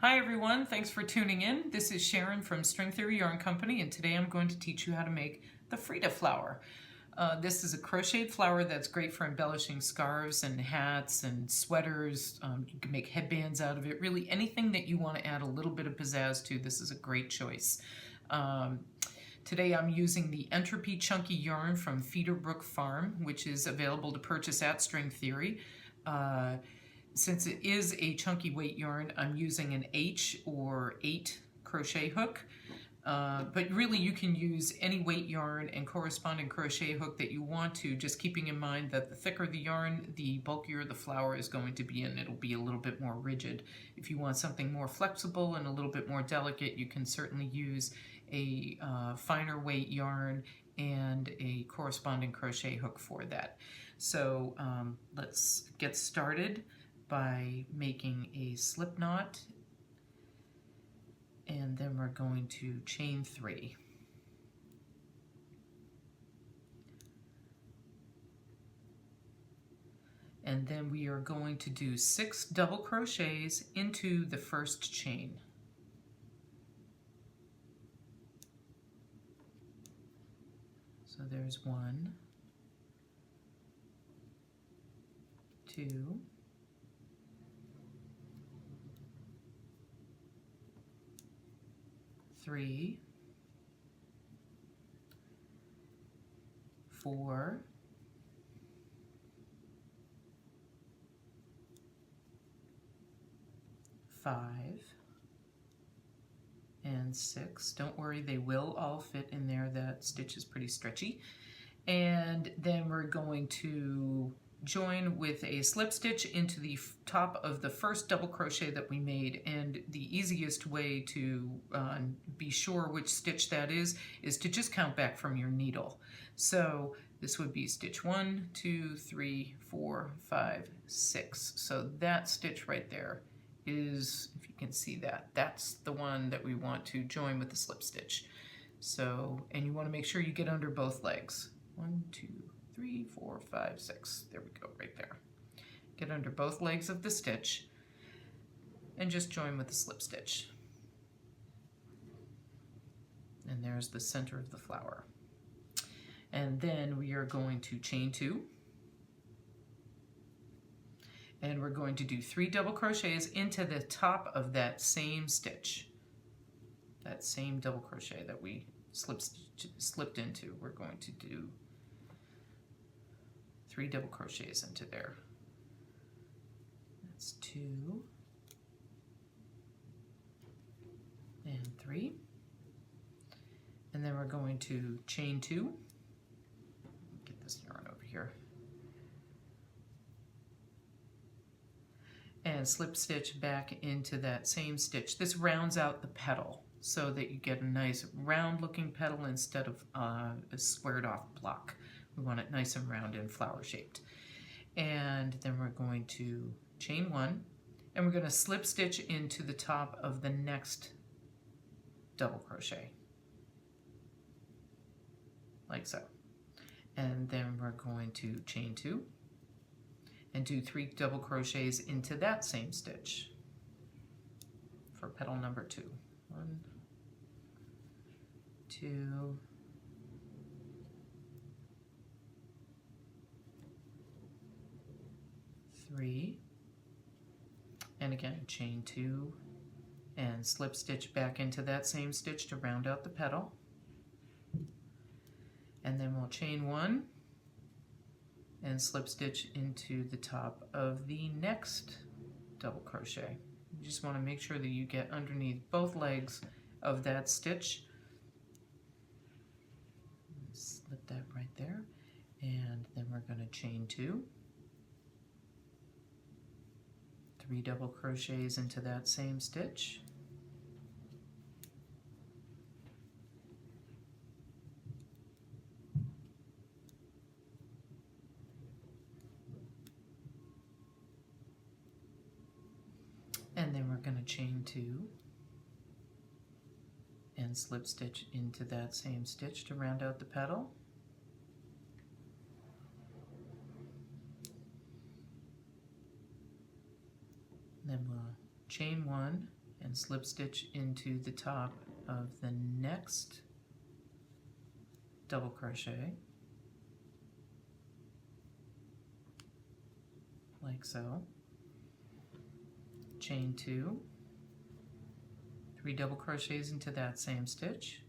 Hi everyone, thanks for tuning in. This is Sharon from String Theory Yarn Company, and today I'm going to teach you how to make the Frida flower. This is a crocheted flower that's great for embellishing scarves and hats and sweaters. You can make headbands out of it. Really anything that you want to add a little bit of pizzazz to, this is a great choice. Today I'm using the Entropy Chunky yarn from Feederbrook Farm, which is available to purchase at String Theory. Since it is a chunky weight yarn, I'm using an H or 8 crochet hook. But really you can use any weight yarn and corresponding crochet hook that you want to, just keeping in mind that the thicker the yarn, the bulkier the flower is going to be, and it'll be a little bit more rigid. If you want something more flexible and a little bit more delicate, you can certainly use a finer weight yarn and a corresponding crochet hook for that. So let's get started by making a slip knot, and then we're going to chain 3. And then we are going to do 6 double crochets into the first chain. So there's 1, 2, 3, 4, 5, and 6. Don't worry, they will all fit in there. That stitch is pretty stretchy. And then we're going to join with a slip stitch into the top of the first double crochet that we made. And the easiest way to be sure which stitch that is to just count back from your needle. So this would be stitch 1, 2, 3, 4, 5, 6. So that stitch right there is, if you can see that, that's the one that we want to join with the slip stitch. So, and you want to make sure you get under both legs. 1, 2, 3, 4, 5, 6. There we go, right there. Get under both legs of the stitch and just join with the slip stitch. And there's the center of the flower. And then we are going to chain 2. And we're going to do 3 double crochets into the top of that same stitch. That same double crochet that we slipped into. We're going to do 3 double crochets into there. That's 2 and 3. And then we're going to chain 2. Get this yarn over here. And slip stitch back into that same stitch. This rounds out the petal so that you get a nice round looking petal instead of a squared off block. We want it nice and round and flower shaped. And then we're going to chain 1, and we're going to slip stitch into the top of the next double crochet, like so. And then we're going to chain 2 and do 3 double crochets into that same stitch for petal number 2. 1, 2, 3, and again chain 2 and slip stitch back into that same stitch to round out the petal. And then we'll chain 1 and slip stitch into the top of the next double crochet. You just want to make sure that you get underneath both legs of that stitch. Slip that right there, and then we're going to chain 2, 3 double crochets into that same stitch. And then we're going to chain 2 and slip stitch into that same stitch to round out the petal. Then we'll chain 1 and slip stitch into the top of the next double crochet, like so. Chain 2, 3 double crochets into that same stitch,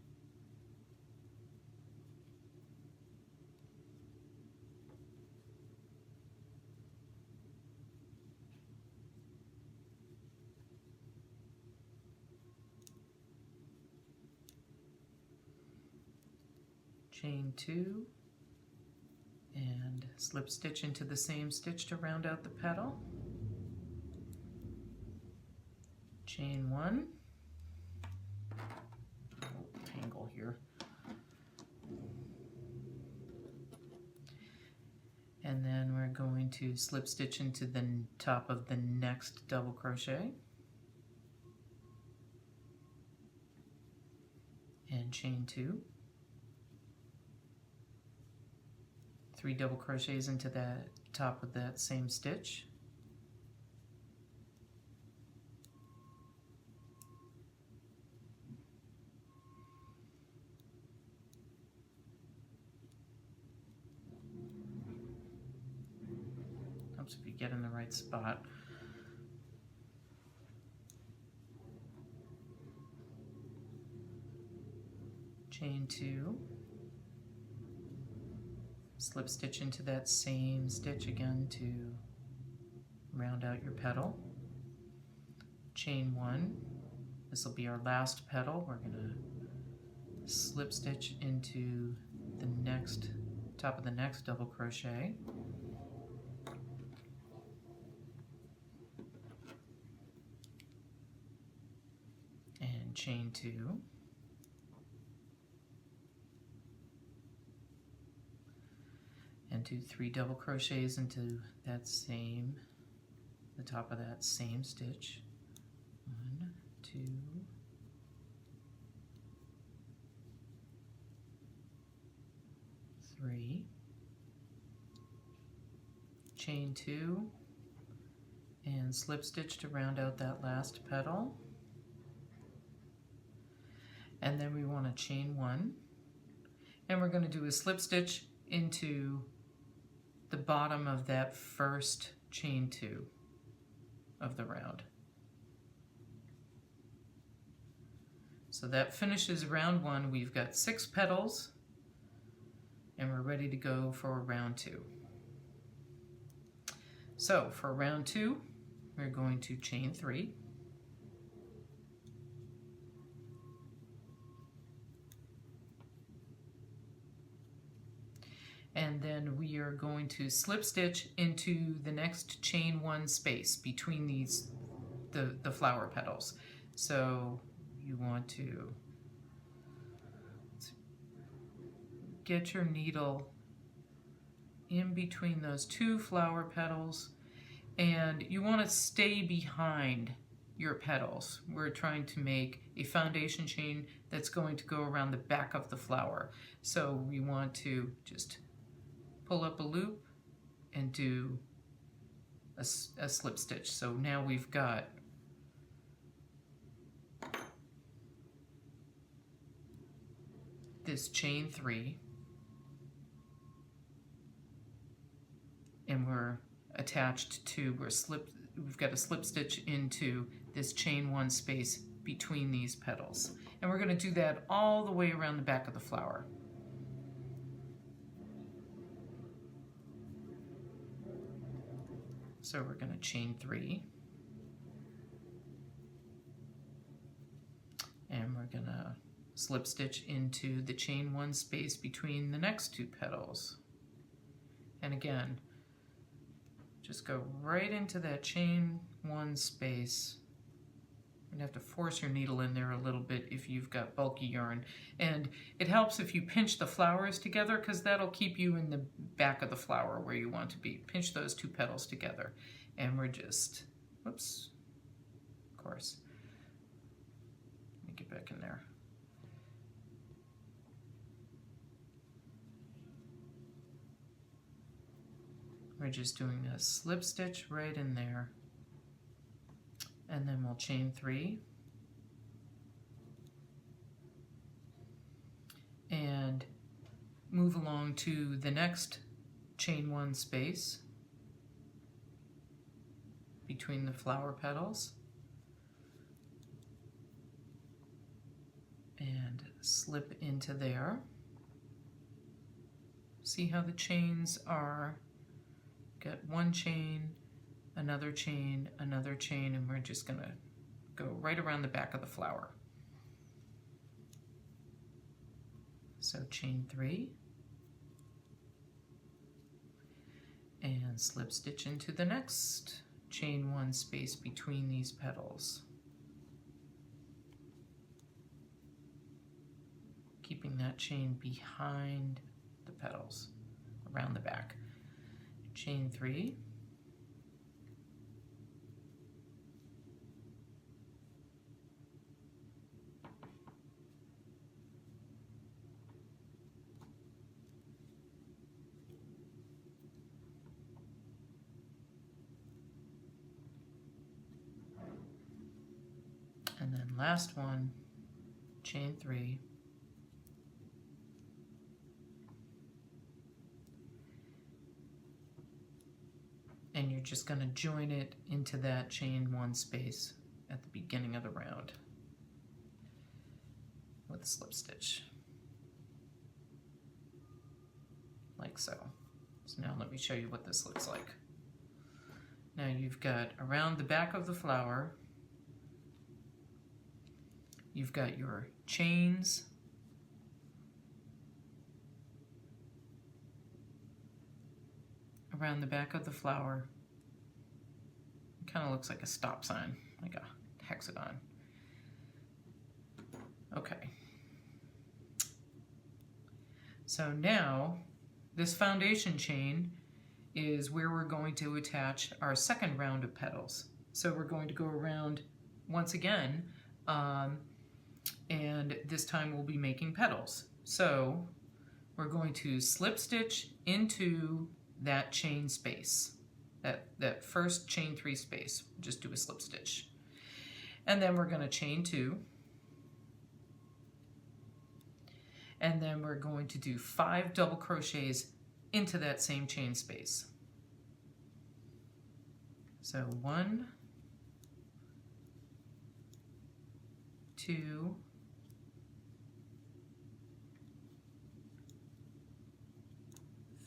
chain 2, and slip stitch into the same stitch to round out the petal, chain 1, tangle here, and then we're going to slip stitch into the top of the next double crochet and chain 2, 3 double crochets into the top of that same stitch, helps if you get in the right spot. Chain 2, slip stitch into that same stitch again to round out your petal, chain 1, this will be our last petal. We're going to slip stitch into the next top of the next double crochet, and chain 2, and do 3 double crochets into that same, the top of that same stitch. 1, 2, 3, chain 2, and slip stitch to round out that last petal. And then we want to chain 1, and we're going to do a slip stitch into the bottom of that first chain 2 of the round. So that finishes round 1. We've got 6 petals and we're ready to go for round 2. So for round 2, we're going to chain 3, and then we are going to slip stitch into the next chain 1 space between these the flower petals. So you want to get your needle in between those 2 flower petals, and you want to stay behind your petals. We're trying to make a foundation chain that's going to go around the back of the flower. So we want to just pull up a loop and do a slip stitch. So now we've got this chain 3, and we're attached to, we've got a slip stitch into this chain 1 space between these petals. And we're going to do that all the way around the back of the flower. So we're going to chain 3, and we're going to slip stitch into the chain 1 space between the next 2 petals. And again, just go right into that chain 1 space. You're going to have to force your needle in there a little bit if you've got bulky yarn. And it helps if you pinch the flowers together, because that'll keep you in the back of the flower where you want to be. Pinch those 2 petals together. And we're just, whoops, of course. Let me get back in there. We're just doing a slip stitch right in there, and then we'll chain 3, move along to the next chain 1 space between the flower petals and slip into there. See how the chains are, got one chain, another chain, another chain, and we're just gonna go right around the back of the flower. So chain 3 and slip stitch into the next chain 1 space between these petals, keeping that chain behind the petals around the back. Chain 3 and then last one, chain 3 and you're just going to join it into that chain 1 space at the beginning of the round with a slip stitch, like so. So now let me show you what this looks like. Now you've got around the back of the flower, you've got your chains, around the back of the flower. It kind of looks like a stop sign, like a hexagon. Okay. So now this foundation chain is where we're going to attach our second round of petals. So we're going to go around once again, and this time we'll be making petals. So we're going to slip stitch into that chain space, that first chain 3 space. Just do a slip stitch. And then we're going to chain 2. And then we're going to do 5 double crochets into that same chain space. So 1, 2,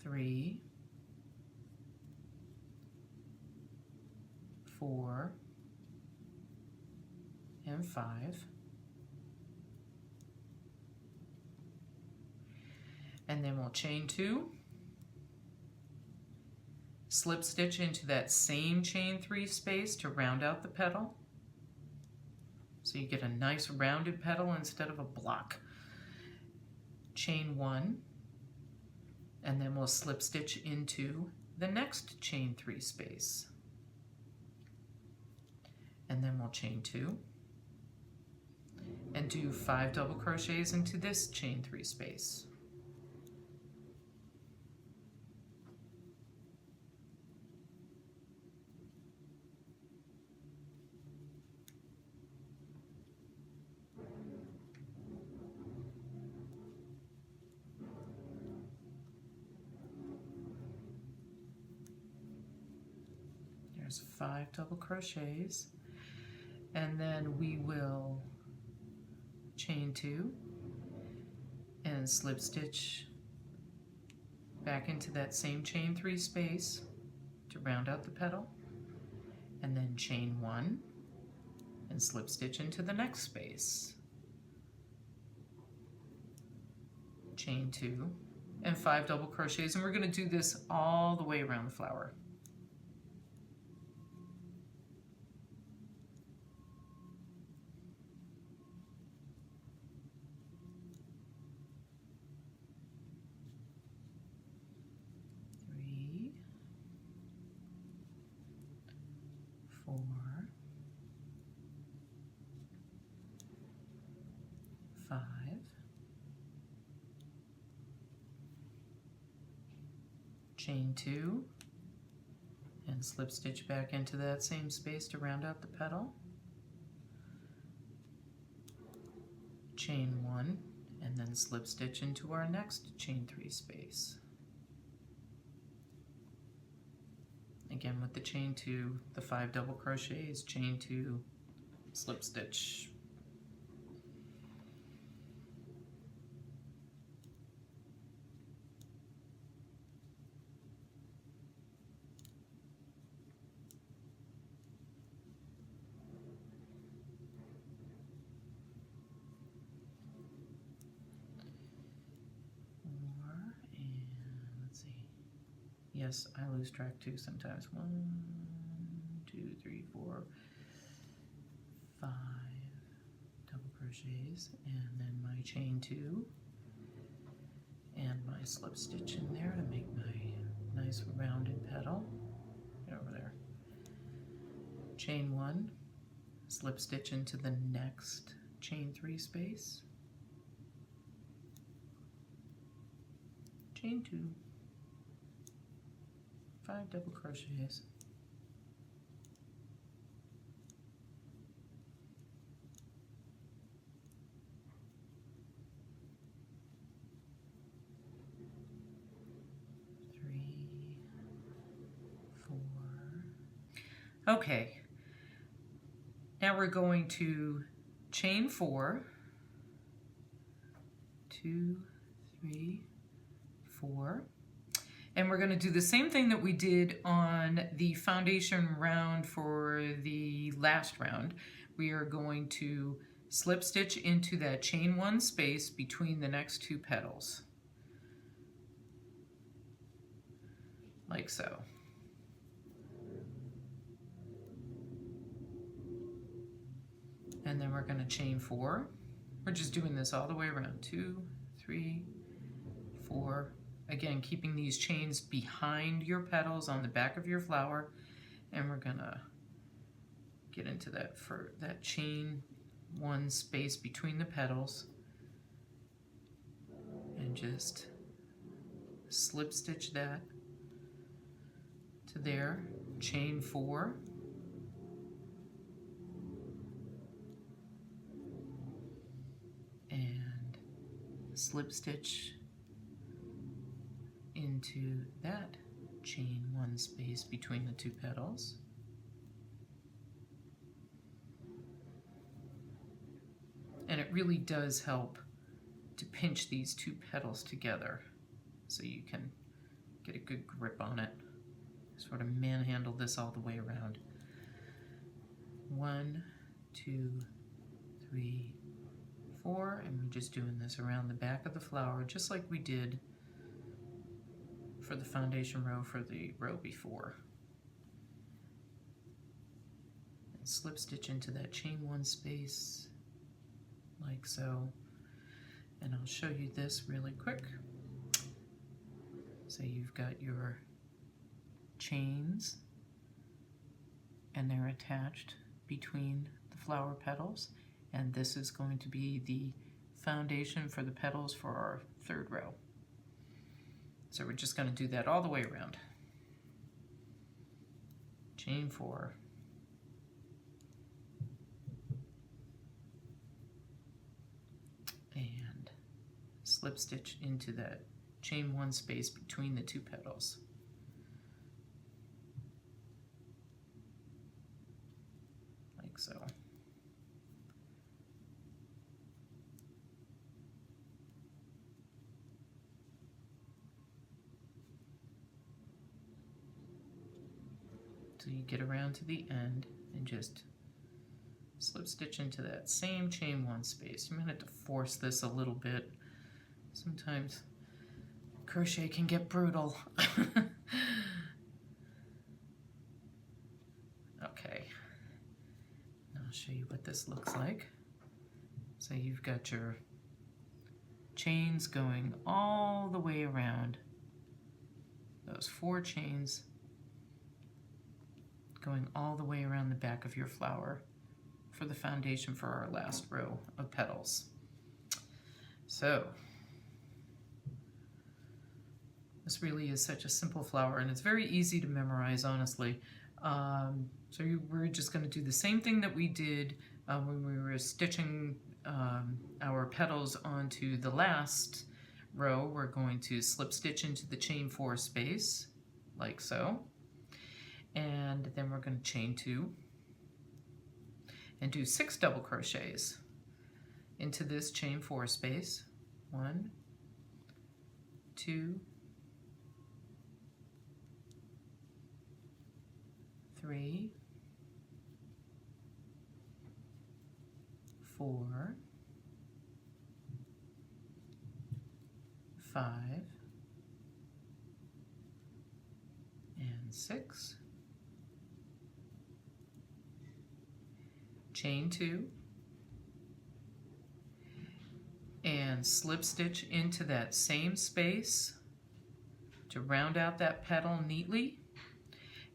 3, 4, and 5. And then we'll chain 2, slip stitch into that same chain 3 space to round out the petal. So you get a nice rounded petal instead of a block. Chain 1, and then we'll slip stitch into the next chain 3 space. And then we'll chain 2 and do 5 double crochets into this chain 3 space. There's 5 double crochets. And then we will chain 2 and slip stitch back into that same chain 3 space to round out the petal, and then chain 1 and slip stitch into the next space, chain 2 and 5 double crochets, and we're going to do this all the way around the flower. Chain 2 and slip stitch back into that same space to round out the petal, chain 1 and then slip stitch into our next chain 3 space. Again, with the chain 2, the 5 double crochets, chain 2, slip stitch. Yes, I lose track too sometimes. 1, 2, 3, 4, 5 double crochets, and then my chain 2 and my slip stitch in there to make my nice rounded petal. Get over there. Chain 1, slip stitch into the next chain 3 space. Chain 2. 5 double crochets. Three, 4. Okay. Now we're going to chain 4. 2, 3, 4. And we're going to do the same thing that we did on the foundation round for the last round. We are going to slip stitch into that chain 1 space between the next 2 petals. Like so. And then we're going to chain 4. We're just doing this all the way around. 2, 3, 4. Again, keeping these chains behind your petals on the back of your flower, and we're gonna get into that for that chain 1 space between the petals, and just slip stitch that to there, chain 4, and slip stitch into that chain 1 space between the 2 petals. And it really does help to pinch these 2 petals together so you can get a good grip on it. Sort of manhandle this all the way around. 1, 2, 3, 4, and we're just doing this around the back of the flower just like we did for the foundation row for the row before. And slip stitch into that chain 1 space like so. And I'll show you this really quick. So you've got your chains and they're attached between the flower petals, and this is going to be the foundation for the petals for our 3rd row. So we're just going to do that all the way around. Chain 4. And slip stitch into that chain 1 space between the 2 petals. Like so. So you get around to the end and just slip stitch into that same chain 1 space. You might have to force this a little bit. Sometimes crochet can get brutal. Okay, now I'll show you what this looks like. So you've got your chains going all the way around, those 4 chains going all the way around the back of your flower for the foundation for our last row of petals. So this really is such a simple flower, and it's very easy to memorize, honestly. We're just going to do the same thing that we did when we were stitching our petals onto the last row, we're going to slip stitch into the chain 4 space, like so, and then we're going to chain 2 and do 6 double crochets into this chain 4 space. 1, 2, 3, 4, 5, and 6. Chain 2 and slip stitch into that same space to round out that petal neatly,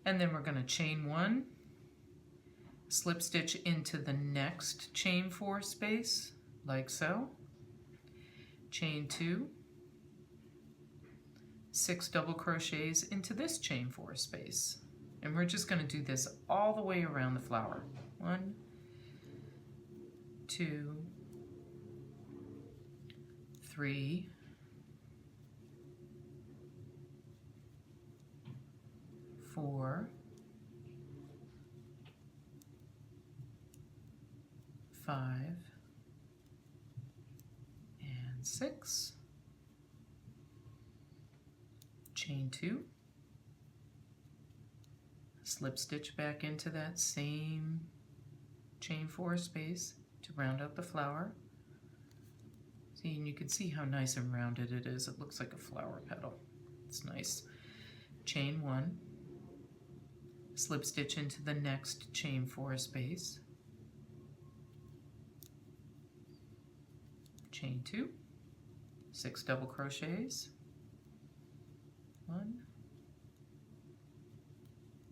and then we're going to chain 1, slip stitch into the next chain 4 space, like so, chain 2, 6 double crochets into this chain 4 space, and we're just going to do this all the way around the flower. 1, 2, 3, 4, 5, and 6. Chain 2, slip stitch back into that same chain 4 space to round out the flower. See, and you can see how nice and rounded it is. It looks like a flower petal. It's nice. Chain 1, slip stitch into the next chain 4 space, chain 2, 6 double crochets, 1,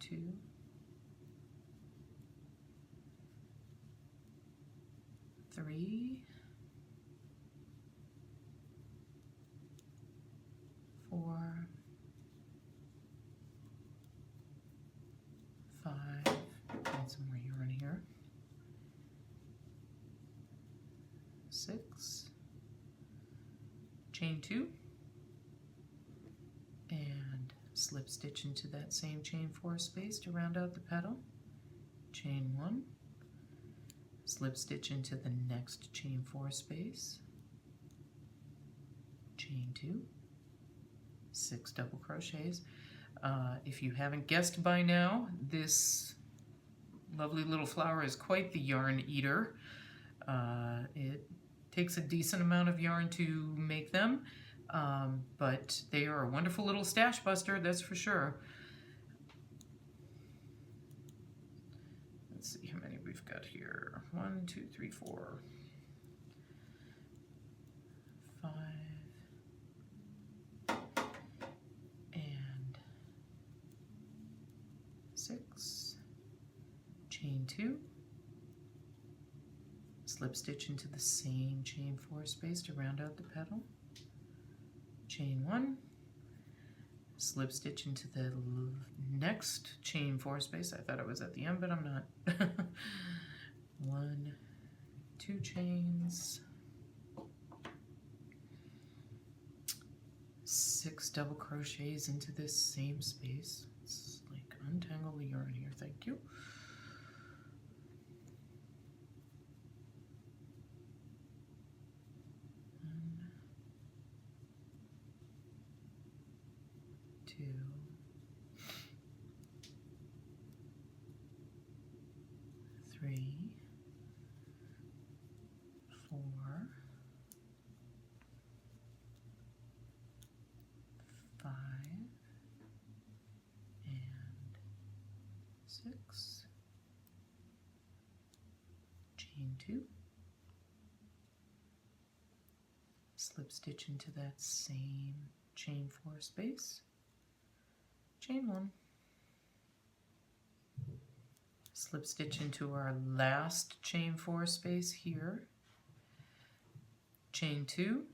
2, 3, 4, 5, add some more yarn here, 6, chain 2, and slip stitch into that same chain 4 space to round out the petal, chain 1, slip stitch into the next chain 4 space, chain 2, 6 double crochets. If you haven't guessed by now, this lovely little flower is quite the yarn eater. It takes a decent amount of yarn to make them, but they are a wonderful little stash buster, that's for sure. Let's see how many we've got here. 1, 2, 3, 4, 5, and 6. Chain 2, slip stitch into the same chain 4 space to round out the petal, chain 1, slip stitch into the next chain 4 space. I thought it was at the end, but I'm not. 1, 2 chains, 6 double crochets into this same space. Let's like untangle the yarn here, thank you. 1, 2, 3, 4, 5, and 6. Chain 2, slip stitch into that same chain 4 space, chain 1, slip stitch into our last chain 4 space here, chain 2,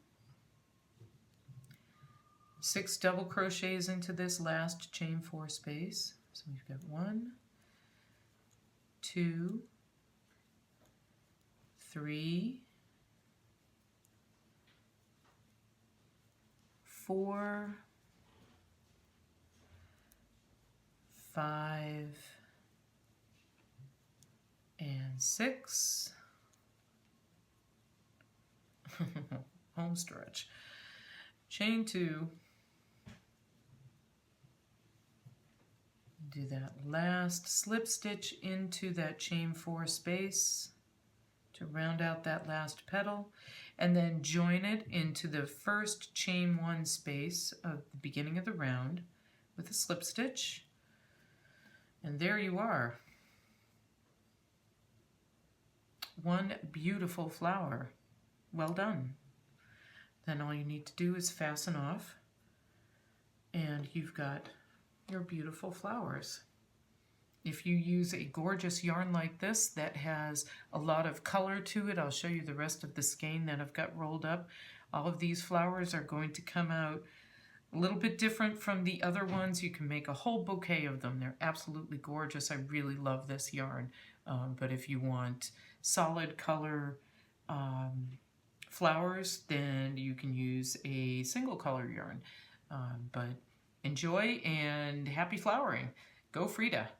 6 double crochets into this last chain 4 space. So we've got 1, 2, 3, 4, 5, and 6. Home stretch. Chain 2. Do that last slip stitch into that chain 4 space to round out that last petal, and then join it into the first chain 1 space of the beginning of the round with a slip stitch. And there you are. One beautiful flower. Well done. Then all you need to do is fasten off, and you've got your beautiful flowers. If you use a gorgeous yarn like this that has a lot of color to it, I'll show you the rest of the skein that I've got rolled up. All of these flowers are going to come out a little bit different from the other ones. You can make a whole bouquet of them. They're absolutely gorgeous. I really love this yarn. But if you want solid color flowers, then you can use a single color yarn. But enjoy and happy flowering. Go Frida!